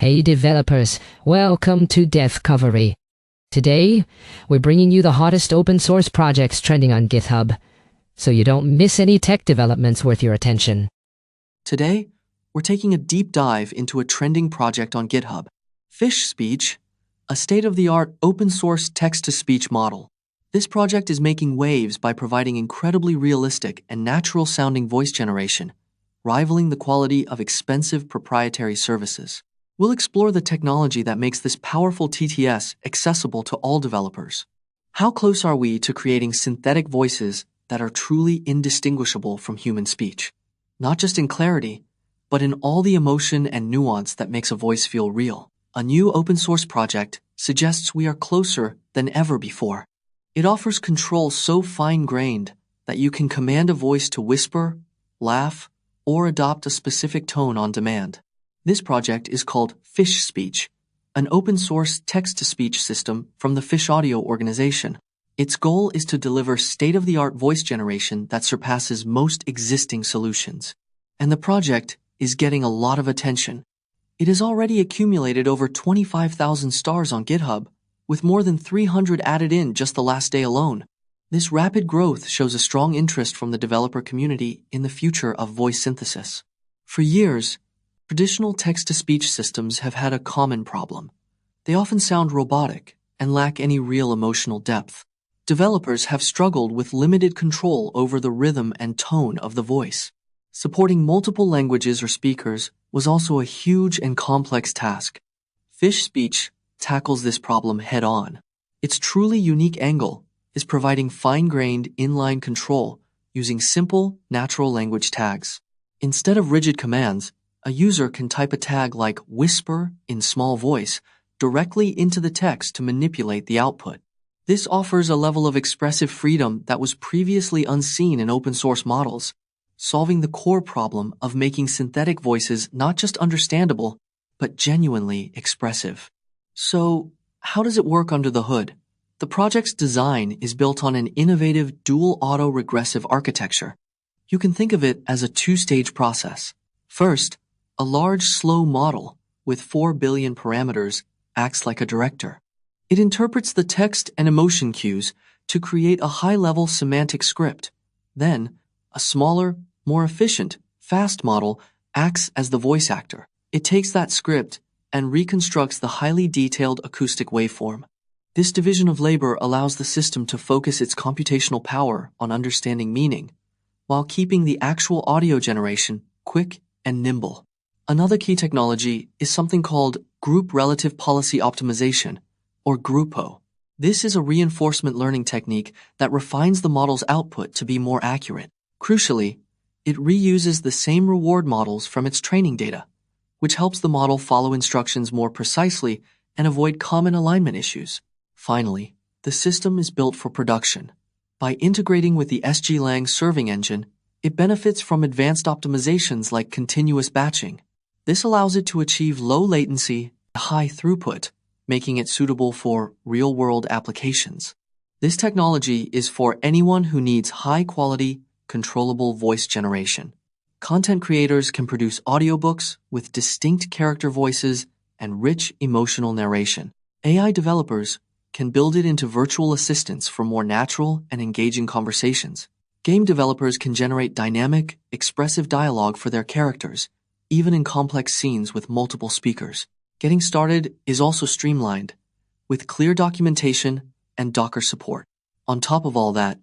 Hey developers, welcome to Devcovery. Today, we're bringing you the hottest open source projects trending on GitHub, so you don't miss any tech developments worth your attention. Today, we're taking a deep dive into a trending project on GitHub, Fish Speech, a state-of-the-art open source text-to-speech model. This project is making waves by providing incredibly realistic and natural-sounding voice generation, rivaling the quality of expensive proprietary services. We'll explore the technology that makes this powerful TTS accessible to all developers. How close are we to creating synthetic voices that are truly indistinguishable from human speech? Not just in clarity, but in all the emotion and nuance that makes a voice feel real. A new open source project suggests we are closer than ever before. It offers control so fine-grained that you can command a voice to whisper, laugh, or adopt a specific tone on demand. This project is called Fish Speech, an open-source text-to-speech system from the fishaudio organization. Its goal is to deliver state-of-the-art voice generation that surpasses most existing solutions. And the project is getting a lot of attention. It has already accumulated over 25,000 stars on GitHub, with more than 300 added in just the last day alone. This rapid growth shows a strong interest from the developer community in the future of voice synthesis. For years, traditional text-to-speech systems have had a common problem. They often sound robotic and lack any real emotional depth. Developers have struggled with limited control over the rhythm and tone of the voice. Supporting multiple languages or speakers was also a huge and complex task. Fish Speech tackles this problem head-on. Its truly unique angle is providing fine-grained inline control using simple, natural language tags. Instead of rigid commands, a user can type a tag like whisper in small voice directly into the text to manipulate the output. This offers a level of expressive freedom that was previously unseen in open source models, solving the core problem of making synthetic voices not just understandable, but genuinely expressive. So, how does it work under the hood? The project's design is built on an innovative dual auto-regressive architecture. You can think of it as a two-stage process. First, a large, slow model with 4 billion parameters acts like a director. It interprets the text and emotion cues to create a high-level semantic script. Then, a smaller, more efficient, fast model acts as the voice actor. It takes that script and reconstructs the highly detailed acoustic waveform. This division of labor allows the system to focus its computational power on understanding meaning, while keeping the actual audio generation quick and nimble. Another key technology is something called Group Relative Policy Optimization, or GRUPO. This is a reinforcement learning technique that refines the model's output to be more accurate. Crucially, it reuses the same reward models from its training data, which helps the model follow instructions more precisely and avoid common alignment issues. Finally, the system is built for production. By integrating with the SGLang serving engine, it benefits from advanced optimizations like continuous batching. This allows it to achieve low latency and high throughput, making it suitable for real-world applications. This technology is for anyone who needs high-quality, controllable voice generation. Content creators can produce audiobooks with distinct character voices and rich emotional narration. AI developers can build it into virtual assistants for more natural and engaging conversations. Game developers can generate dynamic, expressive dialogue for their characters, even in complex scenes with multiple speakers. Getting started is also streamlined, with clear documentation and Docker support. On top of all that,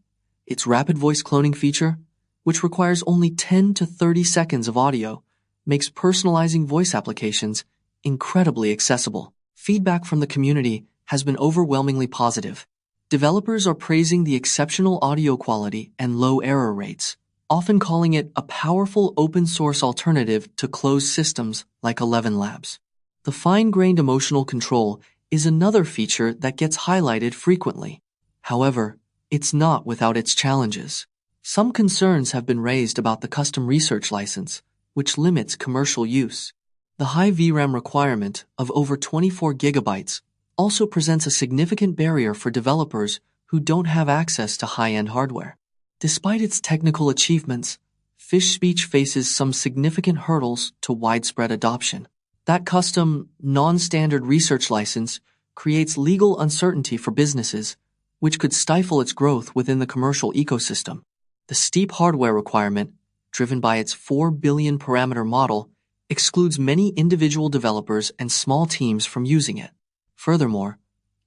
its rapid voice cloning feature, which requires only 10 to 30 seconds of audio, makes personalizing voice applications incredibly accessible. Feedback from the community has been overwhelmingly positive. Developers are praising the exceptional audio quality and low error rates, often calling it a powerful open-source alternative to closed systems like 11 Labs. The fine-grained emotional control is another feature that gets highlighted frequently. However, it's not without its challenges. Some concerns have been raised about the custom research license, which limits commercial use. The high VRAM requirement of over 24 gigabytes also presents a significant barrier for developers who don't have access to high-end hardware. Despite its technical achievements, Fish Speech faces some significant hurdles to widespread adoption. That custom, non-standard research license creates legal uncertainty for businesses, which could stifle its growth within the commercial ecosystem. The steep hardware requirement, driven by its 4 billion parameter model, excludes many individual developers and small teams from using it. Furthermore,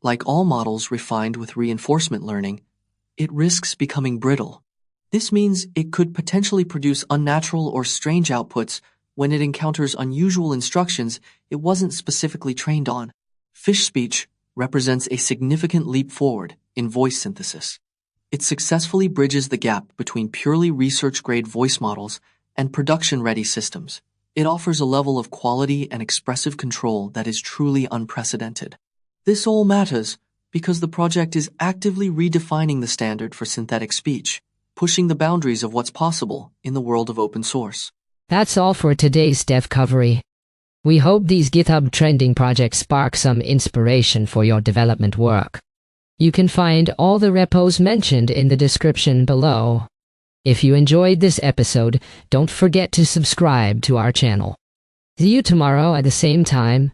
like all models refined with reinforcement learning, it risks becoming brittle. This means it could potentially produce unnatural or strange outputs when it encounters unusual instructions it wasn't specifically trained on. Fish speech represents a significant leap forward in voice synthesis. It successfully bridges the gap between purely research-grade voice models and production-ready systems. It offers a level of quality and expressive control that is truly unprecedented. This all matters because the project is actively redefining the standard for synthetic speech, pushing the boundaries of what's possible in the world of open source. That's all for today's Devcovery. We hope these GitHub trending projects spark some inspiration for your development work. You can find all the repos mentioned in the description below. If you enjoyed this episode, don't forget to subscribe to our channel. See you tomorrow at the same time.